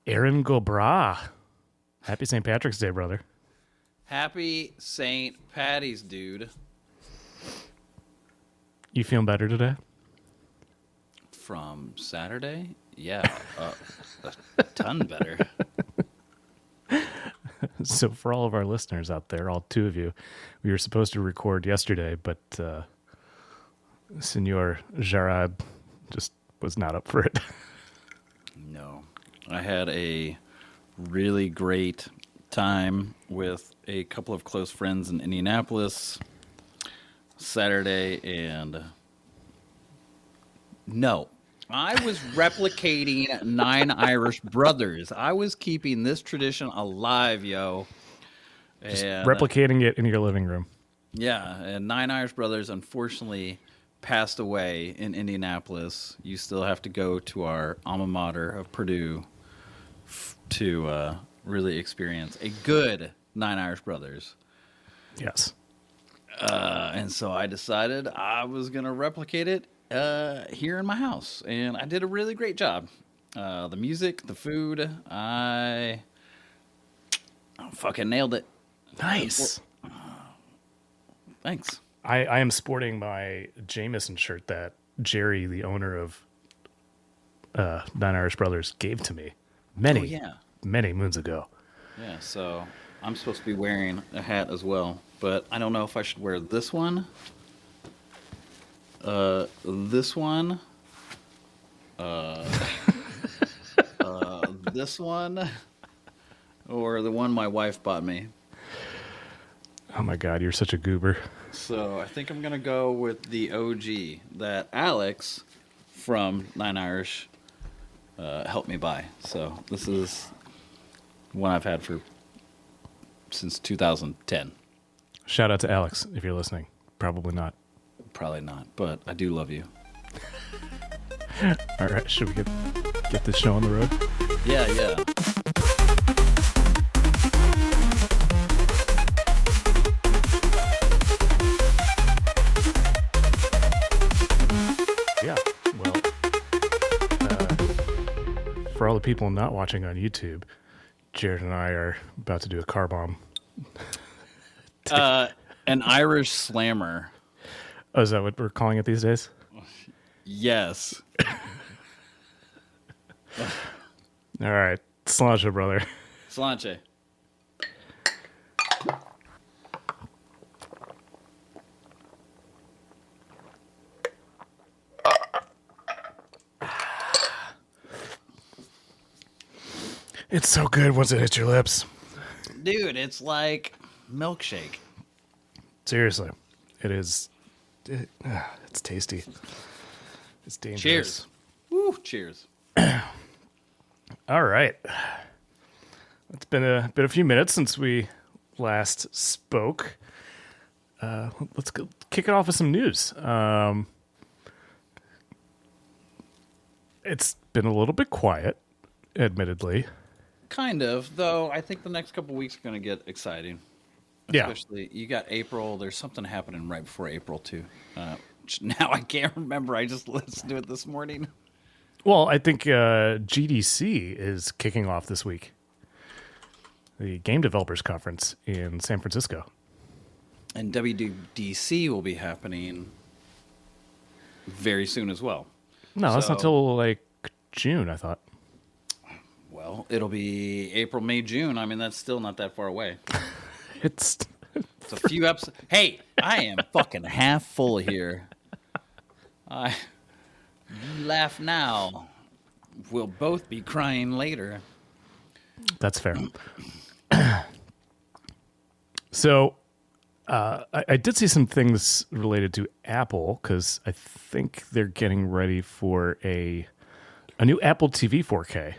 Erin go Bragh. Happy St. Patrick's Day, brother. Happy St. Patty's, dude. You feeling better today? From Saturday? Yeah, a ton better. So for all of our listeners out there, all two of you, we were supposed to record yesterday, but Senor Jarrad just was not up for it. No. I had a really great time with a couple of close friends in Indianapolis Saturday, and no, I was replicating Nine Irish Brothers. I was keeping this tradition alive, yo. Just And replicating it in your living room. yeah, and Nine Irish Brothers unfortunately passed away in Indianapolis. You still have to go to our alma mater of Purdue to really experience a good Nine Irish Brothers. Yes. And so I decided I was going to replicate it here in my house. And I did a really great job. The music, the food, I fucking nailed it. Nice. Thanks. I am sporting my Jameson shirt that Jerry, the owner of Nine Irish Brothers, gave to me many moons ago. Yeah, so I'm supposed to be wearing a hat as well, but I don't know if I should wear this one, this one, this one, or the one my wife bought me. Oh my God, you're such a goober. So I think I'm going to go with the OG that Alex from Nine Irish helped me buy. So this is one I've had since 2010. Shout out to Alex if you're listening. Probably not. Probably not, but I do love you. All right, should we get this show on the road? Yeah, yeah. Yeah, well, for all the people not watching on YouTube, Jared and I are about to do a car bomb. An Irish slammer. Oh, is that what we're calling it these days? Yes. All right, Sláinte, brother. Sláinte. It's so good once it hits your lips. Dude, it's like milkshake. Seriously, it is. It's tasty. It's dangerous. Cheers. Woo, cheers. All right. It's been a few minutes since we last spoke. Let's go kick it off with some news. It's been a little bit quiet, admittedly. Kind of, though I think the next couple weeks are going to get exciting. Yeah. Especially, you got April. There's something happening right before April, too. Now I can't remember. I just listened to it this morning. Well, I think GDC is kicking off this week. The Game Developers Conference in San Francisco. And WWDC will be happening very soon as well. No, that's not till like June, I thought. Well, it'll be April, May, June. I mean, that's still not that far away. It's a few episodes. Hey, I am fucking half full here. You laugh now. We'll both be crying later. That's fair. So, I did see some things related to Apple because I think they're getting ready for a new Apple TV 4K.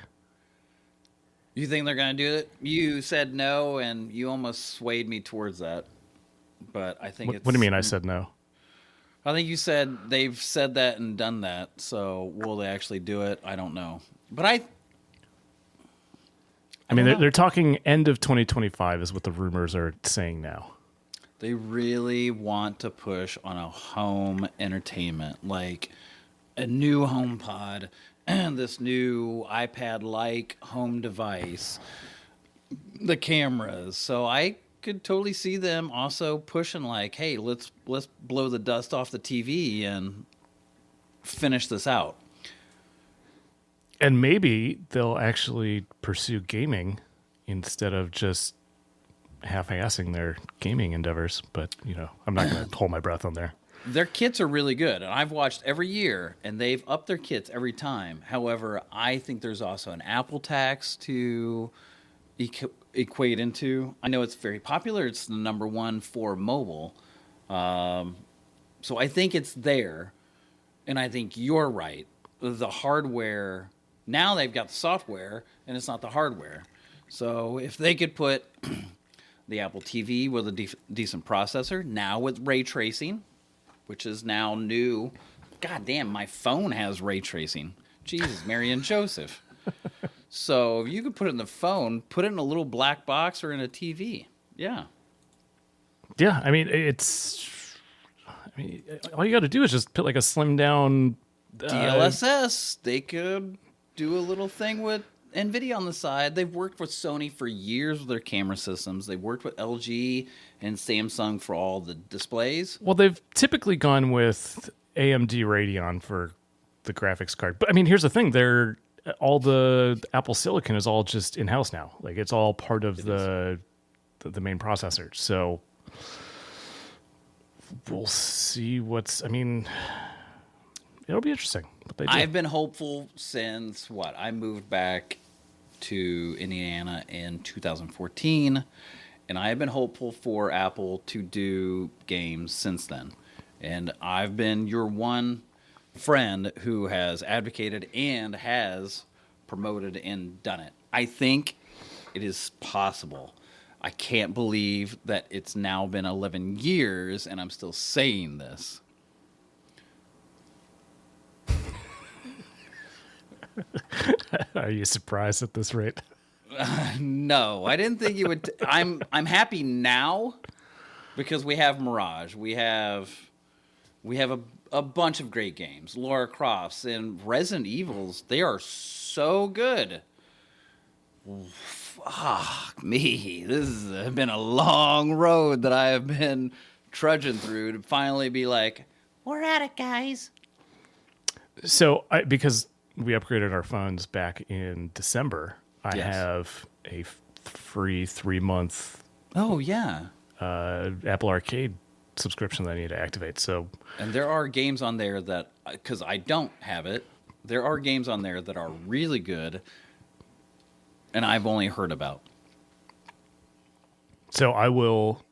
You think they're going to do it? You said no, and you almost swayed me towards that. But I think What do you mean I said no? I think you said they've said that and done that. So will they actually do it? I don't know. But I mean, they're talking end of 2025 is what the rumors are saying now. They really want to push on a home entertainment, like a new HomePod this new iPad-like home device, the cameras. So I could totally see them also pushing like, hey, let's blow the dust off the TV and finish this out. And maybe they'll actually pursue gaming instead of just half-assing their gaming endeavors. But, I'm not going to hold my breath on there. Their kits are really good, and I've watched every year, and they've upped their kits every time. However, I think there's also an Apple tax to equate into. I know it's very popular. It's the number one for mobile. So I think it's there, and I think you're right. The hardware, now they've got the software, and it's not the hardware. So if they could put the Apple TV with a decent processor, now with ray tracing, which is now new. God damn, my phone has ray tracing. Jesus, Mary and Joseph. So if you could put it in the phone, put it in a little black box or in a TV. Yeah. Yeah, all you got to do is just put like a slim down DLSS. They could do a little thing with NVIDIA on the side. They've worked with Sony for years with their camera systems. They've worked with LG and Samsung for all the displays. Well, they've typically gone with AMD Radeon for the graphics card. But here's the thing: all the Apple Silicon is all just in-house now. Like it's all part of the main processor. So we'll see it'll be interesting. I've been hopeful since I moved back to Indiana in 2014, and I have been hopeful for Apple to do games since then. And I've been your one friend who has advocated and has promoted and done it. I think it is possible. I can't believe that it's now been 11 years and I'm still saying this. Are you surprised at this rate? No, I didn't think you would. I'm happy now because we have Mirage. We have a bunch of great games. Lara Croft's and Resident Evils. They are so good. Fuck me. This has been a long road that I have been trudging through to finally be like, we're at it, guys. So, because we upgraded our phones back in December, I have a free 3-month Apple Arcade subscription that I need to activate. So, and there are games on there that, because I don't have it, there are games on there that are really good and I've only heard about. So I will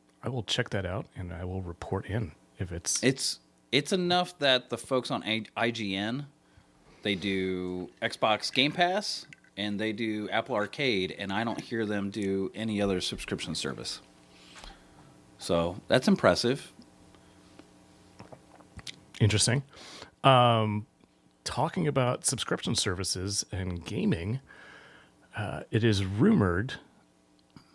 check that out and I will report in if it's enough that the folks on IGN, they do Xbox Game Pass and they do Apple Arcade, and I don't hear them do any other subscription service. So that's impressive. Interesting. Talking about subscription services and gaming, it is rumored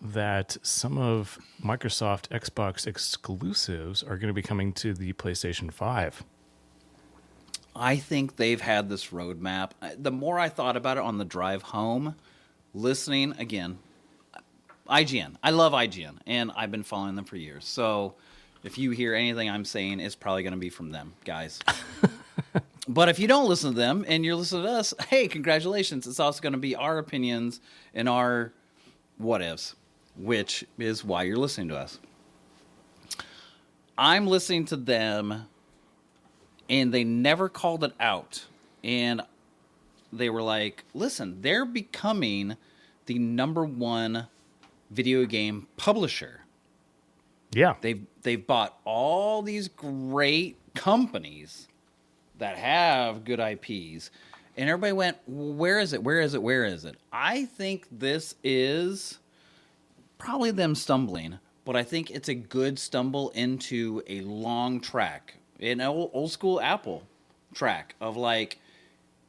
that some of Microsoft Xbox exclusives are going to be coming to the PlayStation 5. I think they've had this roadmap. The more I thought about it on the drive home, listening, again, IGN. I love IGN, and I've been following them for years. So if you hear anything I'm saying, it's probably going to be from them, guys. But if you don't listen to them and you're listening to us, hey, congratulations. It's also going to be our opinions and our what-ifs, which is why you're listening to us. I'm listening to them, and they never called it out. And they were like, listen, they're becoming the number one video game publisher. Yeah. They've bought all these great companies that have good IPs. And everybody went, where is it? Where is it? Where is it? I think this is probably them stumbling, but I think it's a good stumble into a long track, an old school Apple track of like,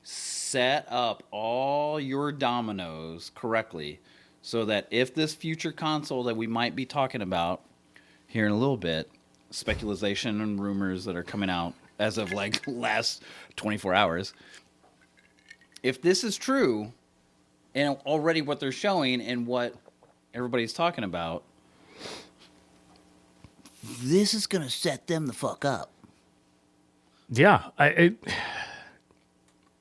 set up all your dominoes correctly so that if this future console that we might be talking about here in a little bit, speculation and rumors that are coming out as of like last 24 hours, if this is true, and already what they're showing and what everybody's talking about, this is going to set them the fuck up. Yeah, I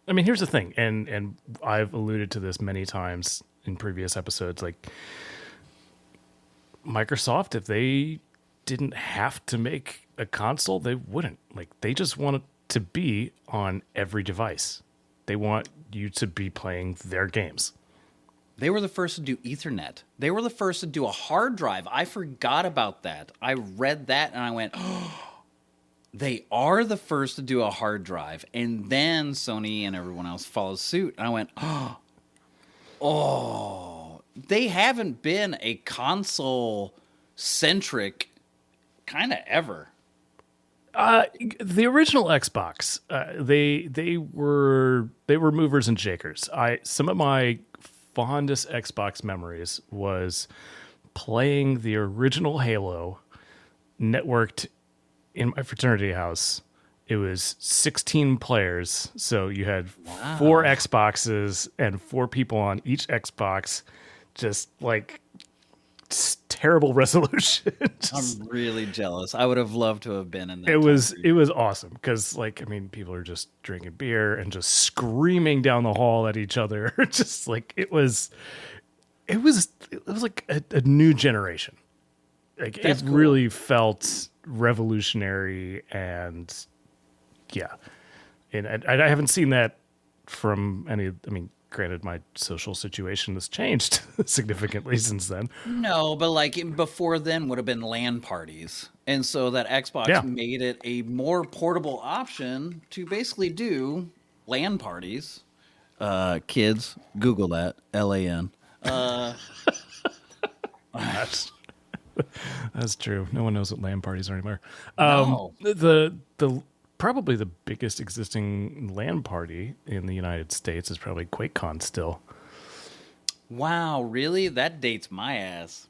mean, here's the thing, and I've alluded to this many times in previous episodes. Like, Microsoft, if they didn't have to make a console, they wouldn't. Like, they just want it to be on every device. They want you to be playing their games. They were the first to do Ethernet. They were the first to do a hard drive. I forgot about that. I read that and I went, oh, they are the first to do a hard drive. And then Sony and everyone else follows suit. And I went, oh, they haven't been a console-centric kind of ever. The original Xbox, they were movers and shakers. Some of my fondest Xbox memories was playing the original Halo networked in my fraternity house. It was 16 players, so you had 4 Xboxes and 4 people on each Xbox, just like terrible resolution. I'm really jealous. I would have loved to have been in that. It was awesome because, like, I mean, people are just drinking beer and just screaming down the hall at each other. Just like it was like a new generation. Like, That's it cool. really felt revolutionary, and yeah, and I haven't seen that from any. I mean, granted, my social situation has changed significantly since then. No, but like before then would have been LAN parties. And so that Xbox made it a more portable option to basically do LAN parties. Kids, Google that, LAN. That's true. No one knows what LAN parties are anymore. No. The probably the biggest existing LAN party in the United States is probably QuakeCon still. Wow, really? That dates my ass.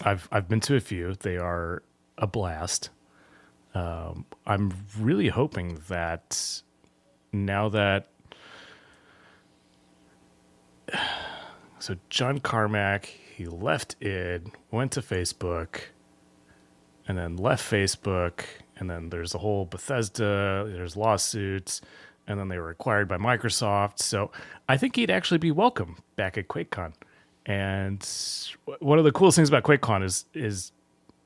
I've been to a few. They are a blast. I'm really hoping that now that so John Carmack, he left id, went to Facebook, and then left Facebook, and then there's a whole Bethesda, there's lawsuits, and then they were acquired by Microsoft. So I think he'd actually be welcome back at QuakeCon. And one of the coolest things about QuakeCon is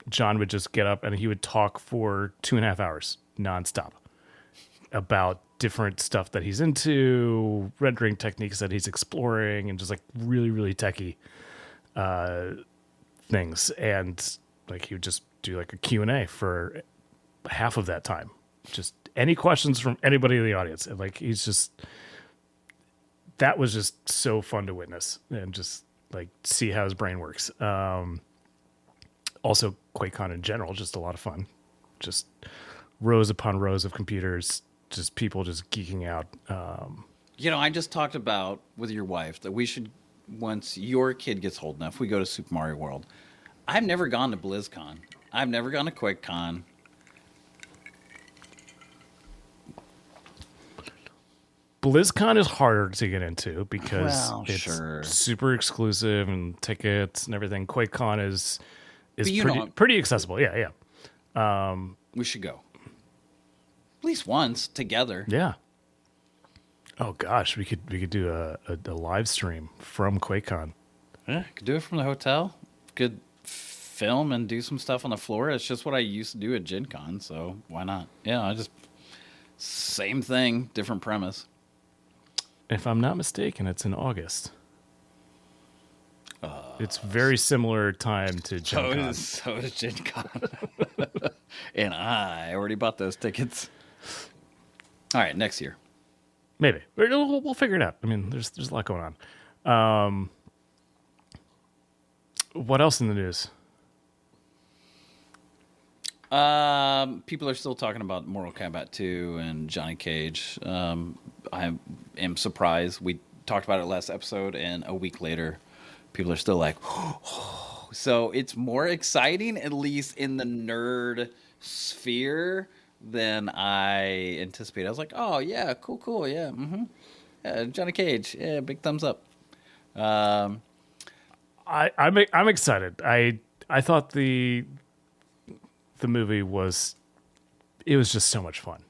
John would just get up and he would talk for 2.5 hours nonstop about different stuff that he's into, rendering techniques that he's exploring, and just like really, really techie things. And like he would just do like a Q&A for half of that time. Just any questions from anybody in the audience. And like that was just so fun to witness and just like see how his brain works. Also, QuakeCon in general, just a lot of fun. Just rows upon rows of computers, just people just geeking out. I just talked about with your wife that we should, once your kid gets old enough, we go to Super Mario World. I've never gone to BlizzCon. I've never gone to QuakeCon. BlizzCon is harder to get into because it's sure. super exclusive and tickets and everything. QuakeCon is pretty accessible. Yeah. We should go. At least once together. Yeah. Oh gosh, we could do a live stream from QuakeCon. Yeah, could do it from the hotel. Could film and do some stuff on the floor. It's just what I used to do at Gen Con, so why not? Yeah, same thing, different premise. If I'm not mistaken, it's in August. It's very similar time to Gen Con. So is Gen Con. And I already bought those tickets. All right, next year. Maybe. We'll figure it out. I mean, there's a lot going on. What else in the news? People are still talking about Mortal Kombat 2 and Johnny Cage. I am surprised. We talked about it last episode, and a week later, people are still like, so it's more exciting, at least in the nerd sphere, than I anticipated. I was like, oh, yeah, cool, yeah. Mm-hmm. Johnny Cage. Yeah, big thumbs up. Um, I'm excited. I thought the movie was just so much fun.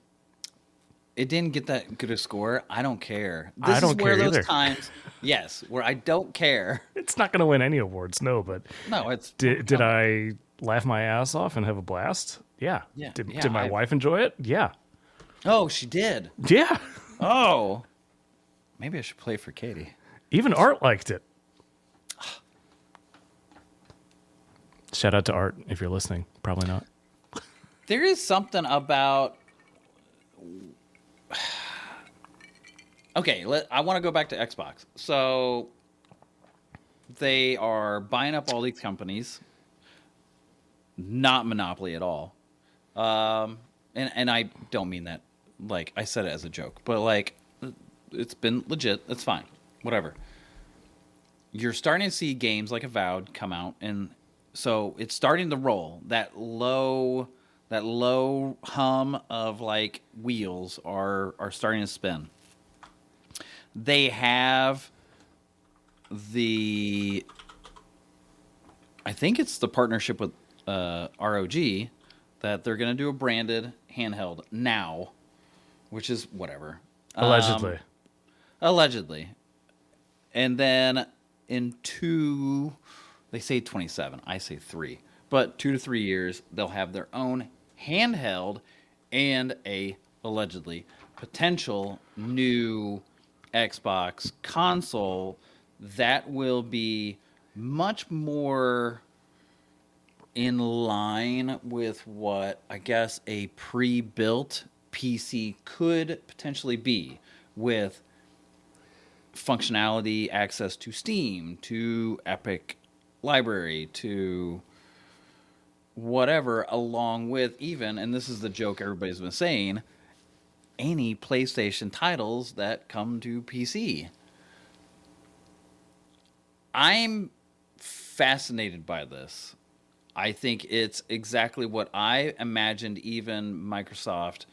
it didn't get that good a score. I don't care. I This is don't where care those either. times, yes, where I don't care. It's not going to win any awards, no. But No, it's did I laugh my ass off and have a blast? Yeah. Yeah, Did my wife enjoy it? Yeah. Oh, she did. Yeah. Oh, maybe I should play for Katie. Even Art liked it. Shout out to Art if you're listening. Probably not. There is something about. Okay, I want to go back to Xbox. So they are buying up all these companies, not monopoly at all. And I don't mean that like I said it as a joke, but like it's been legit. It's fine, whatever. You're starting to see games like Avowed come out, and so it's starting to roll. That low hum of like wheels are starting to spin. They have I think it's the partnership with ROG that they're going to do a branded handheld now, which is whatever. Allegedly. Allegedly. And then in they say 27, I say 3, but 2 to 3 years, they'll have their own handheld and a allegedly potential new Xbox console that will be much more in line with what I guess a pre-built PC could potentially be, with functionality, access to Steam, to Epic Library, to whatever, along with even, and this is the joke everybody's been saying, any PlayStation titles that come to PC. I'm fascinated by this. I think it's exactly what I imagined even Microsoft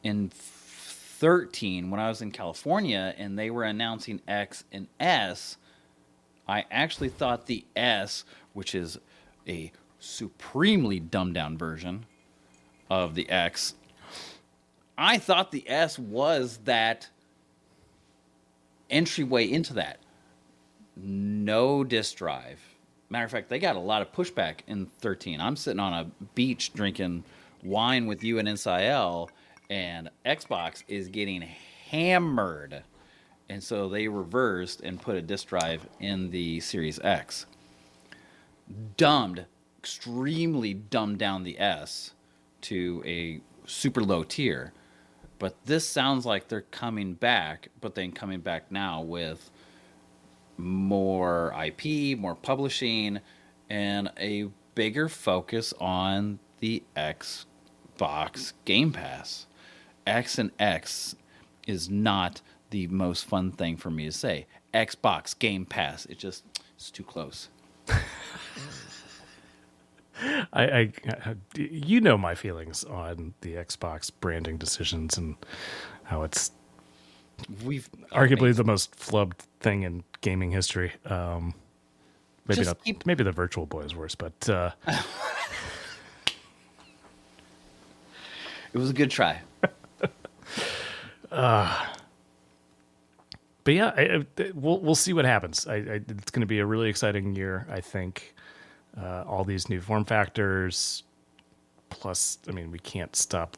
in 13 when I was in California and they were announcing X and S. I actually thought the S, which is a supremely dumbed down version of the X, I thought the S was that entryway into that. No disk drive. Matter of fact, they got a lot of pushback in 13. I'm sitting on a beach drinking wine with you and NSIL, and Xbox is getting hammered. And so they reversed and put a disk drive in the Series X. Extremely dumbed down the S to a super low tier. But this sounds like they're coming back, but then coming back now with more IP, more publishing, and a bigger focus on the Xbox Game Pass. X and X is not the most fun thing for me to say. Xbox Game Pass. It's too close. I you know my feelings on the Xbox branding decisions and how it's arguably the most flubbed thing in gaming history. Maybe the Virtual Boy is worse, but it was a good try. But yeah, we'll see what happens. It's going to be a really exciting year, I think. All these new form factors, plus, I mean, we can't stop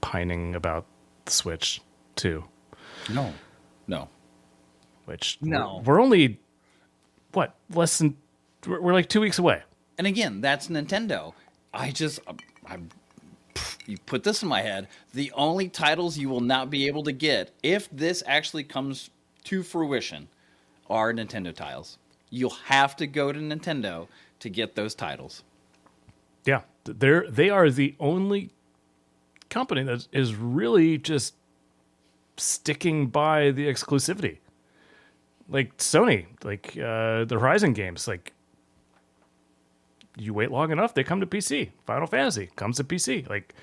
pining about the Switch too. No. We're only we're like 2 weeks away. And again, that's Nintendo. You put this in my head. The only titles you will not be able to get, if this actually comes to fruition, are Nintendo titles. You'll have to go to Nintendo to get those titles. Yeah, they are the only company that is really just sticking by the exclusivity. Like Sony, like the Horizon games, like you wait long enough, they come to PC. Final Fantasy comes to PC. Like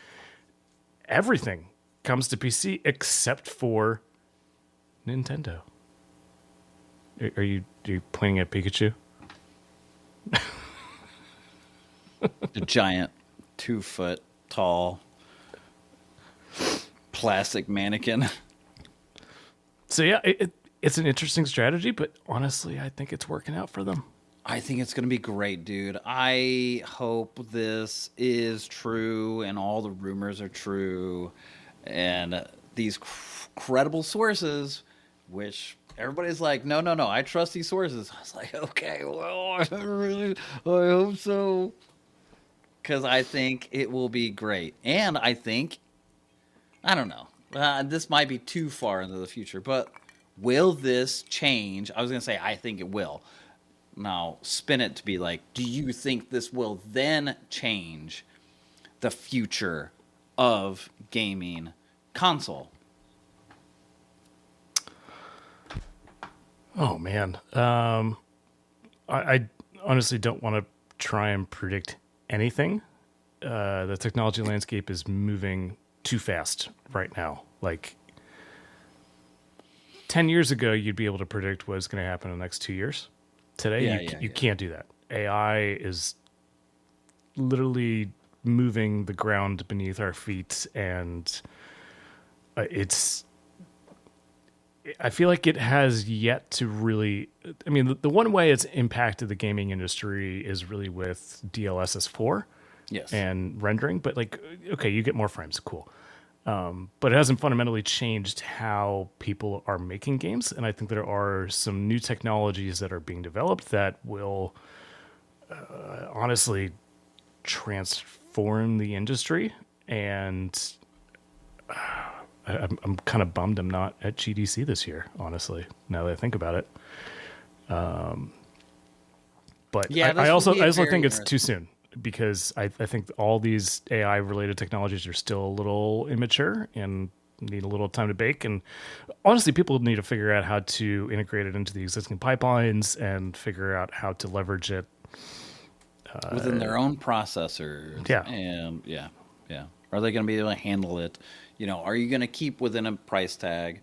everything comes to PC except for Nintendo. Are you pointing at Pikachu? The giant 2-foot tall plastic mannequin. So yeah, it's an interesting strategy, but honestly, I think it's working out for them. I think it's going to be great, dude. I hope this is true and all the rumors are true and these credible sources, which everybody's like, no, I trust these sources. I was like, okay, well, I hope so. Because I think it will be great. And I think, I don't know, this might be too far into the future, but will this change? I was going to say, I think it will. Now, spin it to be like, do you think this will then change the future of gaming console? Oh, man. I honestly don't want to try and predict anything. The technology landscape is moving too fast right now. Like 10 years ago, you'd be able to predict what's going to happen in the next 2 years. Today, you can't do that. AI is literally moving the ground beneath our feet, and I feel like it has yet to really. I mean, the one way it's impacted the gaming industry is really with DLSS 4, yes, and rendering. But like, okay, you get more frames, cool. But it hasn't fundamentally changed how people are making games. And I think there are some new technologies that are being developed that will honestly transform the industry. And I'm kind of bummed I'm not at GDC this year, honestly, now that I think about it. But yeah, I also think it's too soon, because I think all these AI-related technologies are still a little immature and need a little time to bake. And honestly, people need to figure out how to integrate it into the existing pipelines and figure out how to leverage it within their own processors. Yeah. And yeah. Are they going to be able to handle it? You know, are you going to keep within a price tag?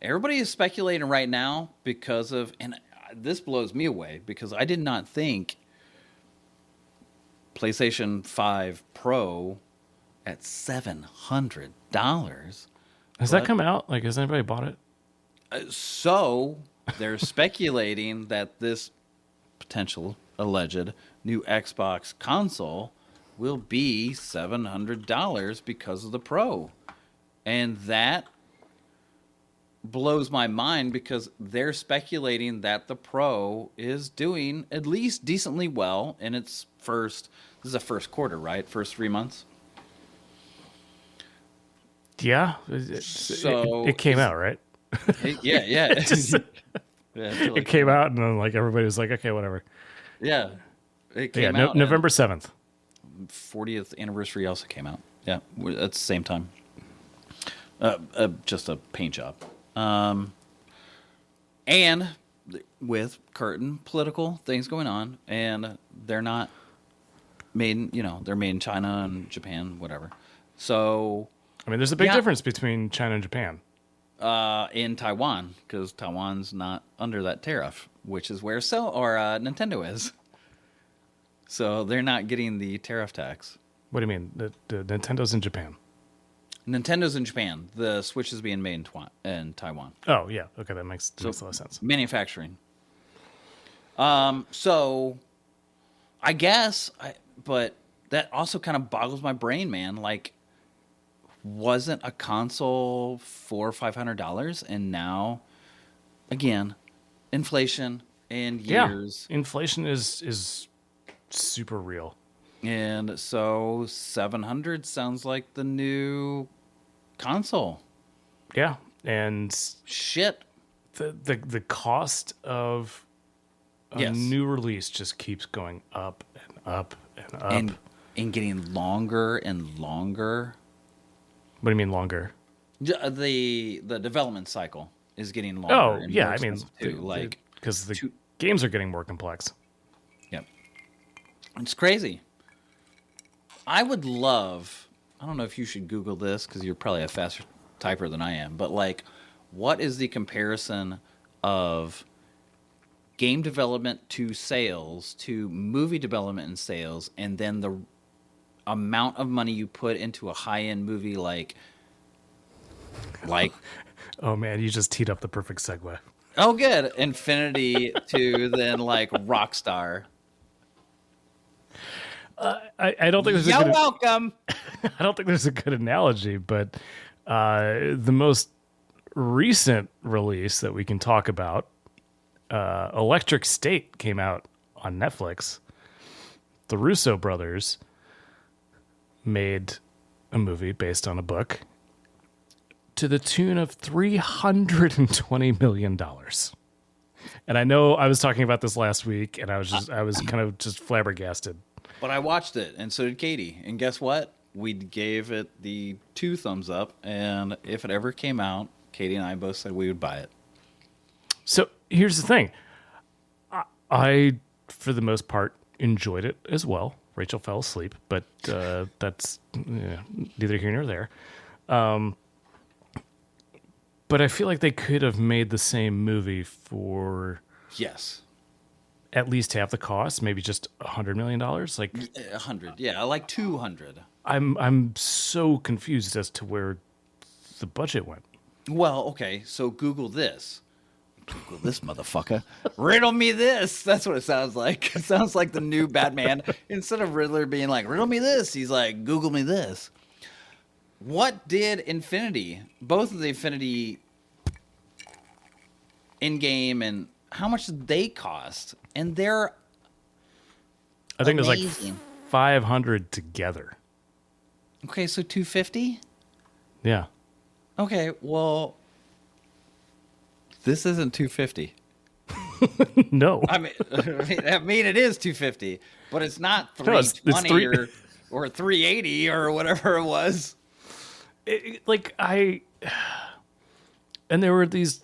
Everybody is speculating right now because of, and this blows me away, because I did not think PlayStation 5 Pro at $700. Has that come out? Like, has anybody bought it? So they're speculating that this potential alleged new Xbox console will be $700 because of the Pro. And that blows my mind, because they're speculating that the Pro is doing at least decently well in its this is the first quarter, right? First 3 months? Yeah. So it came out, right? Yeah. It came out, and then like everybody was like, okay, whatever. Yeah. It came out. November 7th. 40th anniversary also came out. Yeah, at the same time. Just a paint job. And with current political things going on, and they're not made, they're made in China and Japan, whatever. So, I mean, there's a big difference between China and Japan. In Taiwan, because Taiwan's not under that tariff, which is where Nintendo is. So they're not getting the tariff tax. What do you mean? The Nintendo's in Japan? Nintendo's in Japan. The Switch is being made in Taiwan. Oh, yeah. Okay, that makes a lot of sense. Manufacturing. So, I guess, but that also kind of boggles my brain, man. Like, wasn't a console $400 or $500, and now, again, inflation and years. Yeah, inflation is super real. And so $700 sounds like the new console. Yeah, and shit, the cost of a new release just keeps going up and up and up, and getting longer and longer. What do you mean longer? The development cycle is getting longer. Oh yeah, I mean too, because the games are getting more complex. Yep, it's crazy. I would love, I don't know if you should Google this because you're probably a faster typer than I am, but like, what is the comparison of game development to sales to movie development and sales, and then the amount of money you put into a high-end movie like Oh man, you just teed up the perfect segue. oh good, Infinity to then like Rockstar. I don't think there's You're welcome. I don't think there's a good analogy, but the most recent release that we can talk about, Electric State, came out on Netflix. The Russo brothers made a movie based on a book to the tune of $320 million. And I know I was talking about this last week, and I was kind of just flabbergasted. But I watched it, and so did Katie. And guess what? We gave it the 2 thumbs up, and if it ever came out, Katie and I both said we would buy it. So here's the thing. I, for the most part, enjoyed it as well. Rachel fell asleep, but that's neither here nor there. But I feel like they could have made the same movie for Yes. at least half the cost, maybe just $100 million. Like 100. Yeah, like 200. I'm so confused as to where the budget went. Well, okay, so Google this. Google this, motherfucker. Riddle me this. That's what it sounds like. It sounds like the new Batman. Instead of Riddler being like, riddle me this, he's like, Google me this. What did Infinity, both of the Infinity in-game, and how much did they cost? And they're I think amazing. it was like 500 together. Okay, so 250? Yeah. Okay, well, this isn't 250. No. I mean, it is 250, but it's not No, it's 320 or 380 or whatever it was. And there were these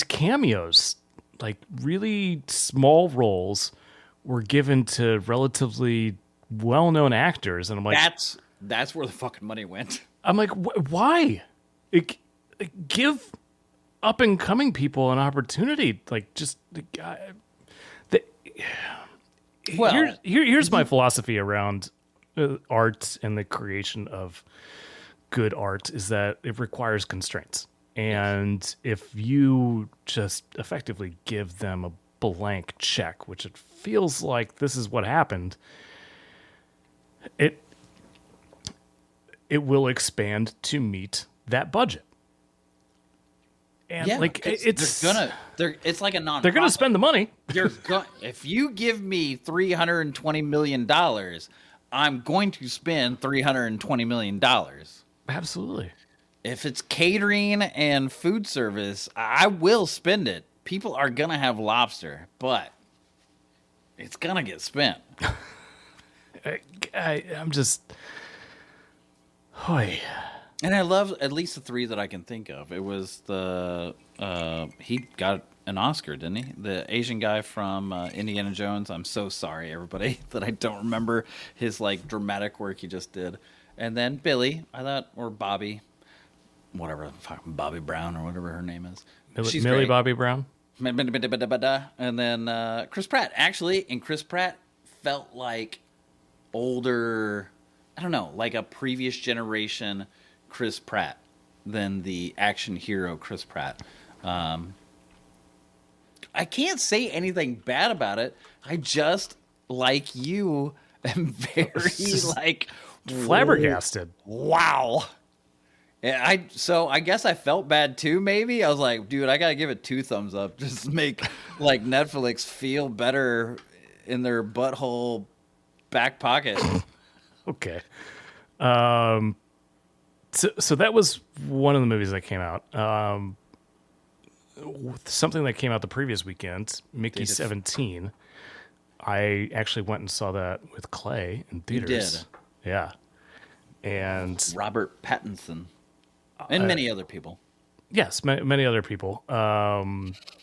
cameos, like really small roles were given to relatively well-known actors, and I'm like, that's where the fucking money went. I'm like, why? Give up and coming people an opportunity. Like, just Well, here's my philosophy around art and the creation of good art is that it requires constraints. And if you just effectively give them a blank check, which it feels like this is what happened, it will expand to meet that budget. And yeah, like it's like a non. they're gonna spend the money. If you give me $320 million, I'm going to spend $320 million. Absolutely. If it's catering and food service, I will spend it. People are gonna have lobster, but it's gonna get spent. I'm just, hoy. And I love at least the 3 that I can think of. It was he got an Oscar, didn't he? The Asian guy from Indiana Jones. I'm so sorry, everybody, that I don't remember his like dramatic work he just did. And then Billy, I thought, or Bobby, whatever, fucking Bobby Brown or whatever her name is. She's Millie great. Bobby Brown. And then Chris Pratt, actually, and Chris Pratt felt like older, I don't know, like a previous generation Chris Pratt than the action hero Chris Pratt. I can't say anything bad about it. I just, like you, am very like flabbergasted. Wow. And so I guess I felt bad too, maybe. I was like, dude, I gotta give it 2 thumbs up. Just make like Netflix feel better in their butthole back pocket. Okay. So that was one of the movies that came out. Something that came out the previous weekend, Mickey 17. I actually went and saw that with Clay in theaters. You did. Yeah. And Robert Pattinson. And many other people. Yes, many other people.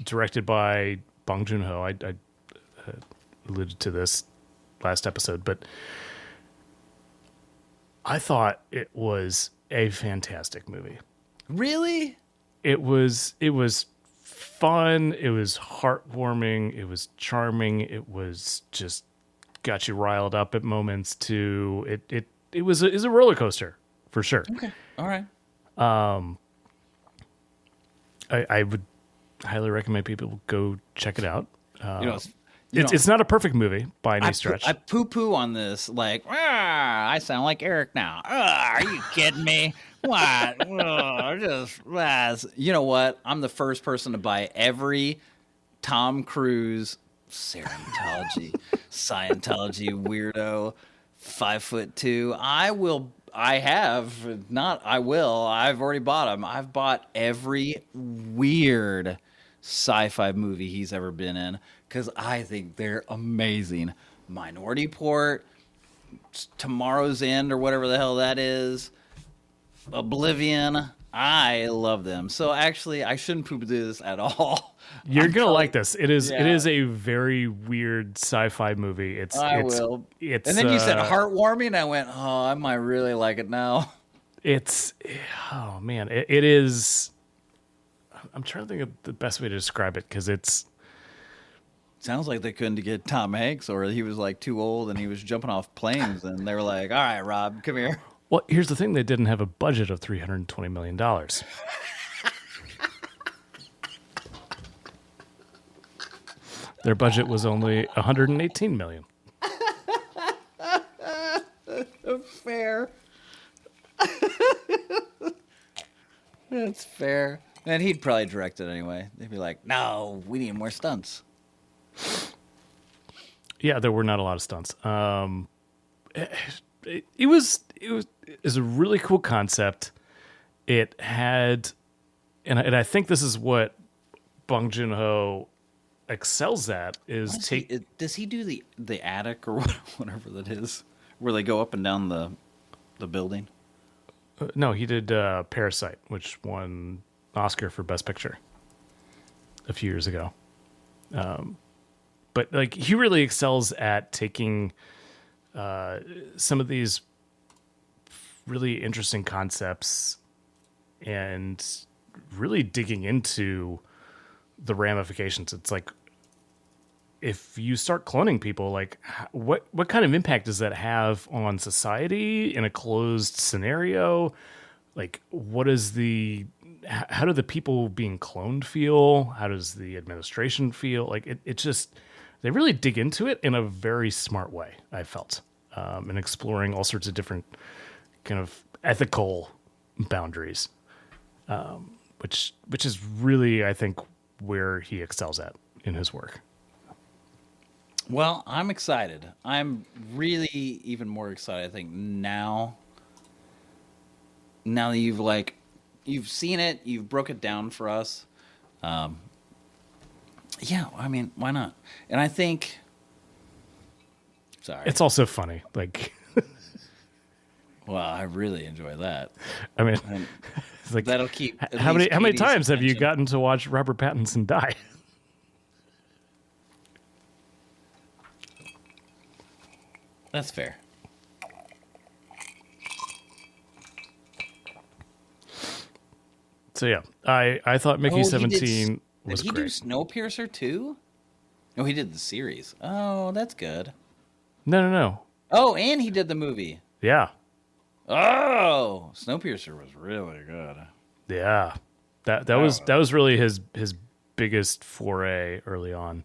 Directed by Bong Joon-ho. I alluded to this last episode, but I thought it was a fantastic movie. Really? it was fun. It was heartwarming. It was charming. It was just got you riled up at moments too. It was a roller coaster for sure. Okay. All right. I would highly recommend people go check it out. It's It's not a perfect movie by any stretch. I poo-poo on this, like, I sound like Eric now. Are you kidding me? What? You know what? I'm the first person to buy every Tom Cruise Scientology weirdo 5'2". I've already bought them. I've bought every weird sci-fi movie he's ever been in because I think they're amazing. Minority Report, Tomorrow's End, or whatever the hell that is, Oblivion. I love them. So actually, I shouldn't poop this at all. You're gonna like this. It is a very weird sci-fi movie. I will. And then you said heartwarming, and I went, oh, I might really like it now. Oh man, it is. I'm trying to think of the best way to describe it because it's. Sounds like they couldn't get Tom Hanks, or he was like too old and he was jumping off planes, and they were like, "All right, Rob, come here." Well, here's the thing: they didn't have a budget of $320 million. Their budget was only $118 million. Fair. That's fair. And he'd probably direct it anyway. They'd be like, "No, we need more stunts." Yeah, there were not a lot of stunts. It was a really cool concept. It had, and I think this is what Bong Joon-ho excels at is does he do the attic or whatever that is, where they go up and down the building? No, he did Parasite, which won Oscar for Best Picture a few years ago. But like he really excels at taking some of these really interesting concepts and really digging into the ramifications. It's like if you start cloning people, like what kind of impact does that have on society in a closed scenario? Like how do the people being cloned feel? How does the administration feel? Like it just, they really dig into it in a very smart way, I felt, and exploring all sorts of different kind of ethical boundaries, which is really, I think, where he excels at in his work. Well, I'm excited. I'm really even more excited, I think, now that you've seen it, you've broke it down for us. Yeah, I mean, why not? And I think, sorry, it's also funny. Like, well, I really enjoy that. I mean, it's like that'll keep. How many times have you gotten to watch Robert Pattinson die? That's fair. So yeah, I thought Mickey 17 was great. Did he do Snowpiercer too? No, he did the series. Oh, that's good. No. Oh, and he did the movie. Yeah. Oh, Snowpiercer was really good. Yeah, that was really his biggest foray early on.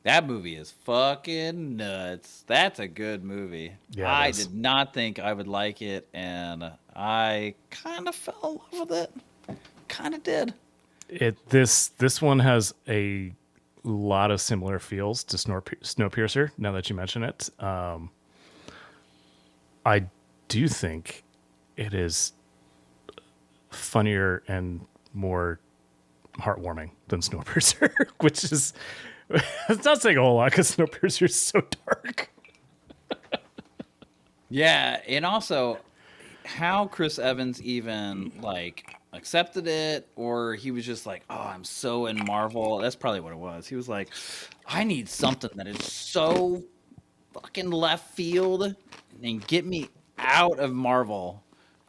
That movie is fucking nuts. That's a good movie. Yeah, I did not think I would like it, and I kind of fell in love with it. Kind of did. This one has a lot of similar feels to Snowpiercer, now that you mention it. I do think it is funnier and more heartwarming than Snowpiercer, which is... It's not saying a whole lot because Snowpiercer is so dark. Yeah, and also how Chris Evans even accepted it, or he was just like, "Oh, I'm so in Marvel." That's probably what it was. He was like, "I need something that is so fucking left field and get me out of Marvel."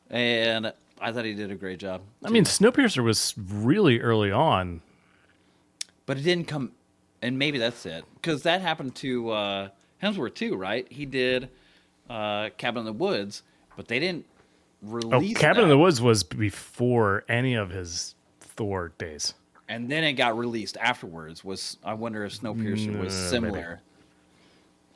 And I thought he did a great job. I mean, Snowpiercer was really early on. But it didn't come, and maybe that's it, because that happened to Hemsworth too, right? He did Cabin in the Woods, but they didn't release Cabin in that. the Woods was before any of his Thor days. And then it got released afterwards. I wonder if Snowpiercer was similar.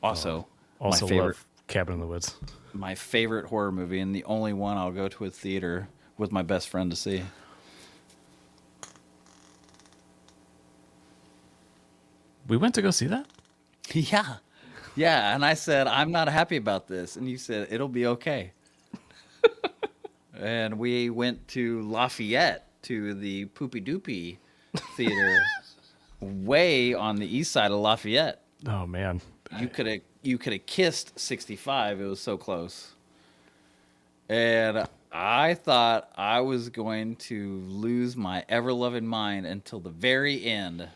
Also my favorite, love Cabin in the Woods. my favorite horror movie, and the only one I'll go to a theater with my best friend to see. We went to go see that? Yeah. Yeah. And I said, I'm not happy about this. And you said, it'll be okay. And we went to Lafayette, to the Poopy Doopy Theater, way on the east side of Lafayette. Oh, man. You could have kissed 65. It was so close. And I thought I was going to lose my ever-loving mind until the very end.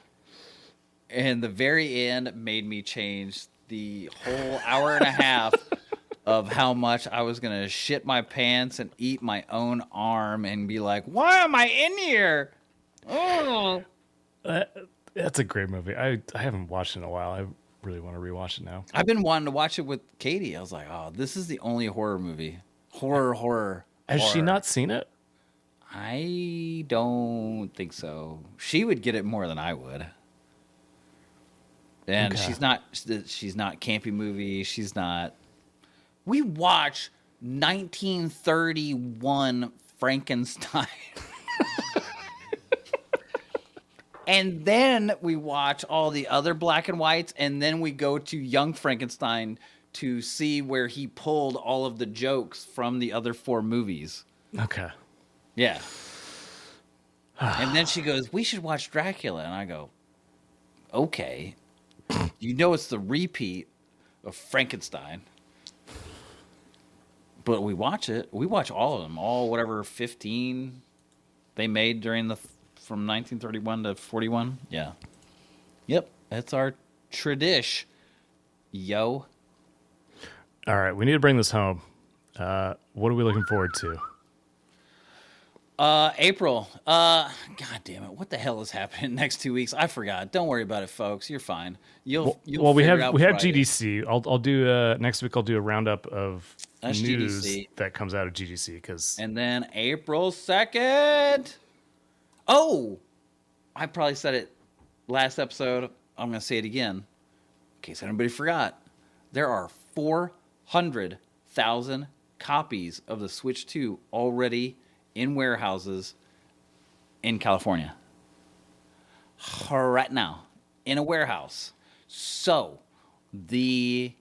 And the very end made me change the whole hour and a half of how much I was going to shit my pants and eat my own arm and be like, why am I in here? Oh. That's a great movie. I haven't watched it in a while. I really want to rewatch it now. I've been wanting to watch it with Katie. I was like, oh, this is the only horror movie. Horror. Has she not seen it? I don't think so. She would get it more than I would. And Okay. she's not campy movie. She's not. We watch 1931 Frankenstein. And then we watch all the other black and whites, and then we go to Young Frankenstein to see where he pulled all of the jokes from the other 4 movies. Okay. Yeah. And then she goes, we should watch Dracula. And I go, okay. You know it's the repeat of Frankenstein. But we watch it. We watch all of them. All whatever 15 they made during from 1931 to 41. Yeah. Yep. That's our tradish. Yo. All right. We need to bring this home. What are we looking forward to? April. God damn it! What the hell is happening next 2 weeks? I forgot. Don't worry about it, folks. You're fine. You'll we figure have it out Friday. GDC. I'll do next week. I'll do a roundup of That's news GDC. that comes out of GDC because And then April 2nd. Oh, I probably said it last episode. I'm going to say it again in case anybody forgot. There are 400,000 copies of the Switch 2 already in warehouses in California. Right now, in a warehouse. So, the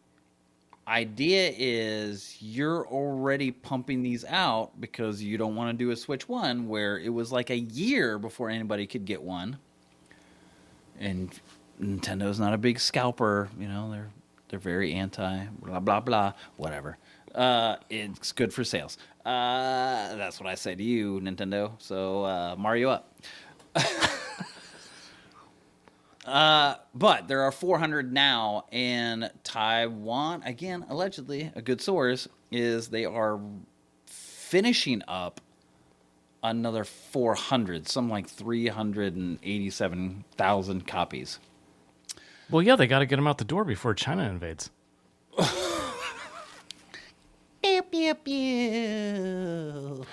idea is you're already pumping these out because you don't want to do a Switch 1 where it was like a year before anybody could get one. And Nintendo's not a big scalper, you know, they're very anti blah blah blah, whatever. It's good for sales. That's what I say to you, Nintendo. So Mario up. But there are 400 now, and Taiwan, again, allegedly, a good source, is they are finishing up another 400, something like 387,000 copies. well, yeah, they got to get them out the door before China invades. Pew, pew, pew.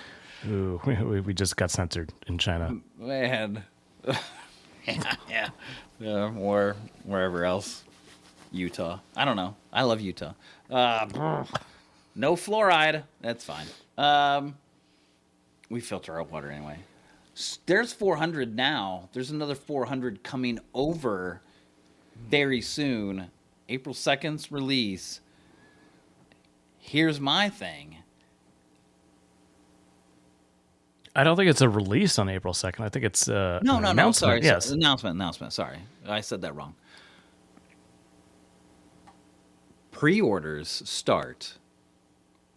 Ooh, we just got censored in China. Man. Yeah. Or wherever else. Utah. I don't know. I love Utah. No fluoride. That's fine. We filter our water anyway. There's 400 now. There's another 400 coming over very soon. April 2nd's release. Here's my thing. I don't think it's a release on April 2nd. I think it's an announcement. Sorry. Yes. Announcement. Sorry. I said that wrong. Pre-orders start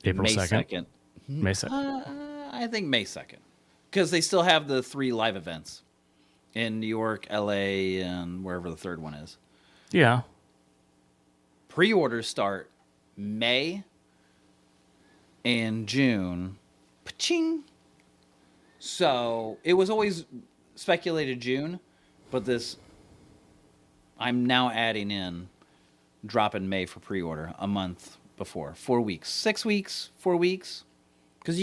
April May 2nd. May 2nd. I think May 2nd. Because they still have the 3 live events in New York, LA, and wherever the third one is. Yeah. Pre-orders start May and June. Paching. So it was always speculated June, but I'm now adding in drop in May for pre-order a month before. 4 weeks. 6 weeks, 4 weeks. Because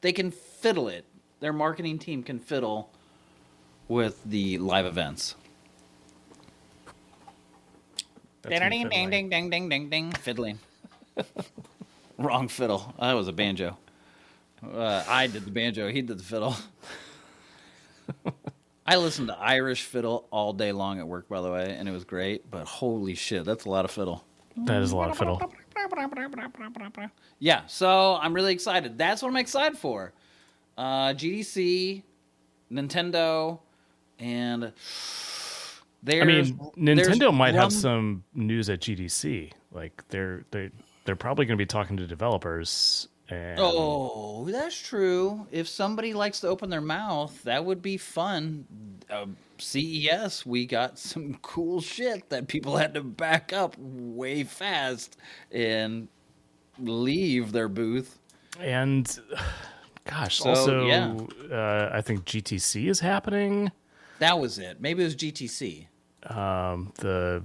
they can fiddle it. Their marketing team can fiddle with the live events. Ding, ding, ding, ding, ding, ding, ding. Fiddling. Wrong fiddle. That was a banjo. I did the banjo. He did the fiddle. I listened to Irish fiddle all day long at work, by the way, and it was great. But holy shit, that's a lot of fiddle. That is a lot of fiddle. Yeah, so I'm really excited. That's what I'm excited for. GDC, Nintendo, and Nintendo might have some news at GDC. Like they're probably going to be talking to developers. Oh, that's true. If somebody likes to open their mouth, that would be fun. CES, we got some cool shit that people had to back up way fast and leave their booth. And gosh, I think GTC is happening. That was it. Maybe it was GTC. The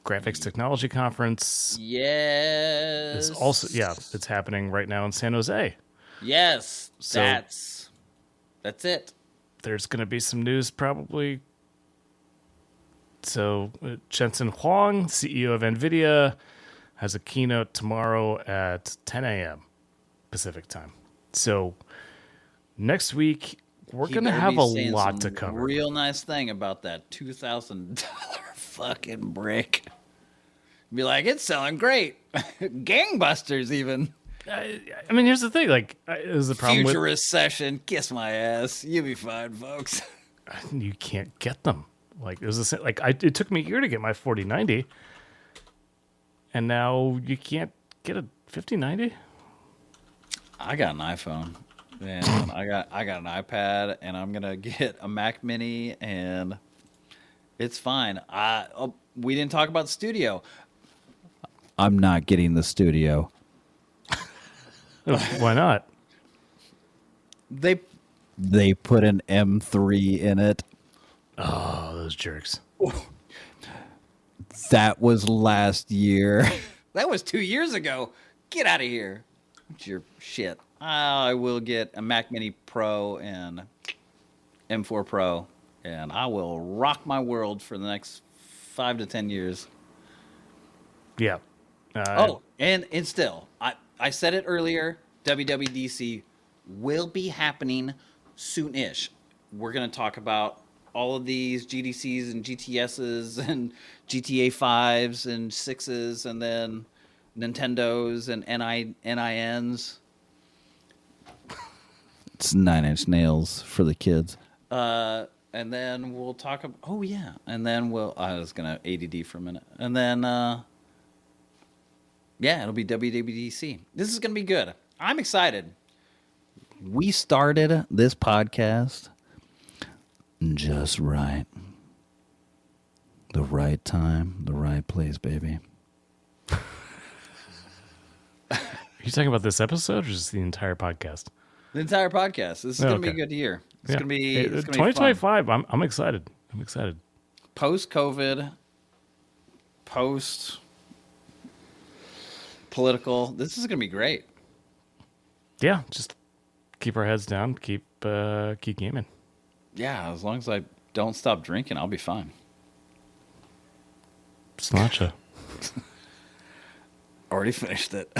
Graphics Technology Conference. Yes. Is also, it's happening right now in San Jose. Yes. So that's it. There's going to be some news probably. So Jensen Huang, CEO of NVIDIA, has a keynote tomorrow at 10 a.m. Pacific time. So next week, we're going to have a lot to cover. Real nice thing about that $2,000 fucking brick. Be like, it's selling great. Gangbusters even. Here's the thing. Like, is the problem Futurist session. Kiss my ass. You'll be fine, folks. You can't get them. Like, it took me a year to get my 4090. And now you can't get a 5090. I got an iPhone. And I got an iPad, and I'm gonna get a Mac Mini, and it's fine. We didn't talk about the studio. I'm not getting the studio. Why not? They put an M3 in it. Oh, those jerks. That was last year. That was 2 years ago. Get out of here. What's your shit? I will get a Mac Mini Pro and M4 Pro, and I will rock my world for the next 5 to 10 years. Yeah. And still, I said it earlier, WWDC will be happening soon-ish. We're going to talk about all of these GDCs and GTSs and GTA 5s and 6s and then Nintendos and NINs. It's 9 Inch Nails for the kids. And then we'll talk about... Oh, yeah. And then I was going to ADD for a minute. And then... it'll be WWDC. This is going to be good. I'm excited. We started this podcast just right. The right time, the right place, baby. Are you talking about this episode or just the entire podcast? The entire podcast. This is going to be a good year. It's going to be 2025. I'm excited. I'm excited. Post-COVID, post-political. This is going to be great. Yeah, just keep our heads down. Keep gaming. Yeah, as long as I don't stop drinking, I'll be fine. Sláinte. Already finished it.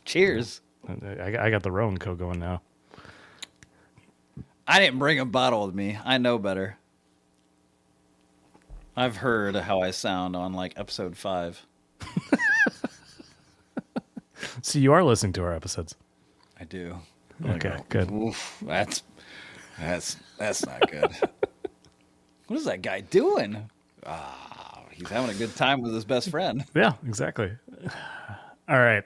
Cheers. I got the Rowan Co going now. I didn't bring a bottle with me. I know better. I've heard how I sound on like episode 5. So you are listening to our episodes. I do. Okay, good. Oof, that's not good. What is that guy doing? He's having a good time with his best friend. Yeah, exactly. All right.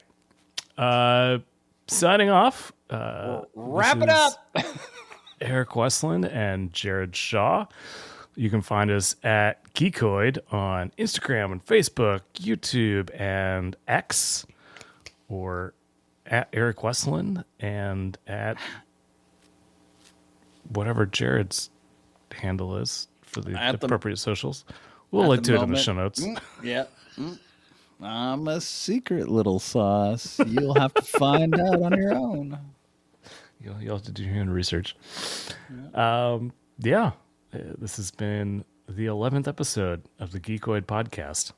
Signing off. Wrap it up. Eric Westland and Jarrad Shaw. You can find us at Geekoid on Instagram and Facebook, YouTube, and X, or at Eric Westland and at whatever Jarrad's handle is for the appropriate socials. We'll at link the to it in the moment- show notes. Yeah. I'm a secret little sauce. You'll have to find out on your own. You'll have to do your own research. This has been the 11th episode of the Geekoid podcast.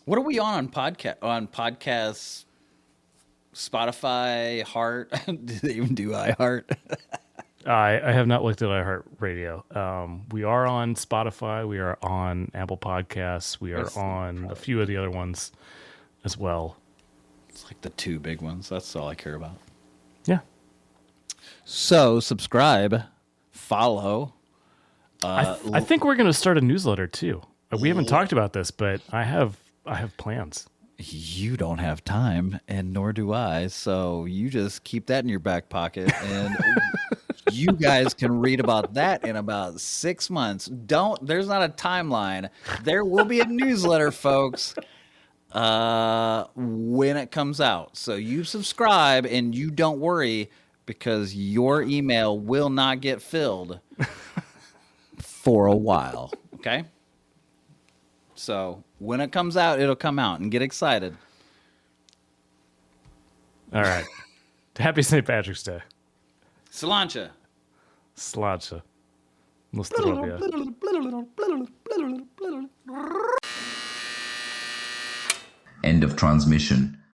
What are we on podcast? On podcasts, Spotify, Heart. Do they even do iHeart? I have not looked at iHeartRadio. We are on Spotify. We are on Apple Podcasts. We are on a few of the other ones as well. It's like the two big ones. That's all I care about. Yeah. So subscribe, follow. I think we're going to start a newsletter too. We haven't talked about this, but I have plans. You don't have time, and nor do I. So you just keep that in your back pocket, and you guys can read about that in about 6 months. There's not a timeline. There will be a newsletter, folks, when it comes out. So you subscribe, and you don't worry, because your email will not get filled for a while. Okay? So when it comes out, it'll come out, and get excited. All right. Happy St. Patrick's Day. Sláinte. Sláinte. Nostrovia. End of transmission.